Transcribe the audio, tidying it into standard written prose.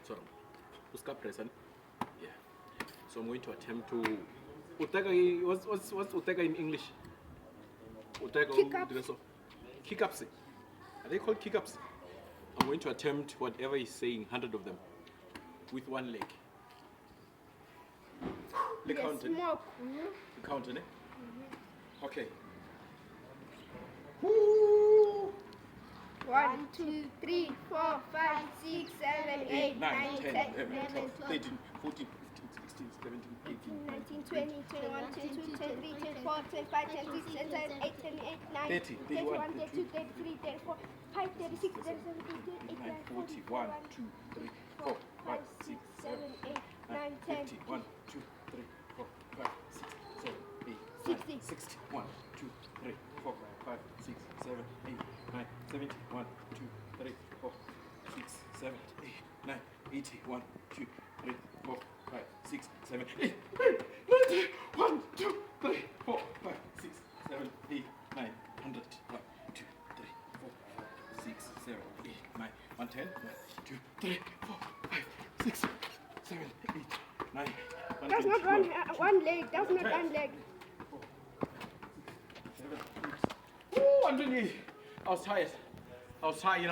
Sorry. Uska present. Yeah. So I'm going to attempt to. Utega, what's Utega in English? Utega. Kick-ups. Are they called kick-ups? I'm going to attempt whatever he's saying, 100 of them, with one leg. The counting. The counting, eh? Okay. Woo! 1, 2, 3, 4, 5, 6, 7, 8, 9, 10, 11, 12, 13, 14, 15, 16, 17, 18, 19, 20, 21, 22, 23, 24, 25, 26, 27, 28, 29, 30, 31, 32, 33, 34, 35, 36, 37, 38, 39, 40, 41, 2, 3, 4, 5, 6, 7, 8, 9, 10, 1, 2, 3, 4, 5, 6, 7, 8, 60, 1, 2, 3, 4, 5, 6, 7, 8, 9, 70, 1, 2, 3, 4, 6, 7, 8, 9, 80, 1, 2, 3, 4, 5, 6, 7, 8, 90, 1, 2, 3, 4, 5, 6, 7, 8, 9, 100, 1, 2, 3, 4, 6, 7, 8, 9, 110, 1, 2, 3, 4, 5, 6, 7, 8, 9. That's not one leg. That's not one leg. 7, 8. Ooh, 120. I was tired.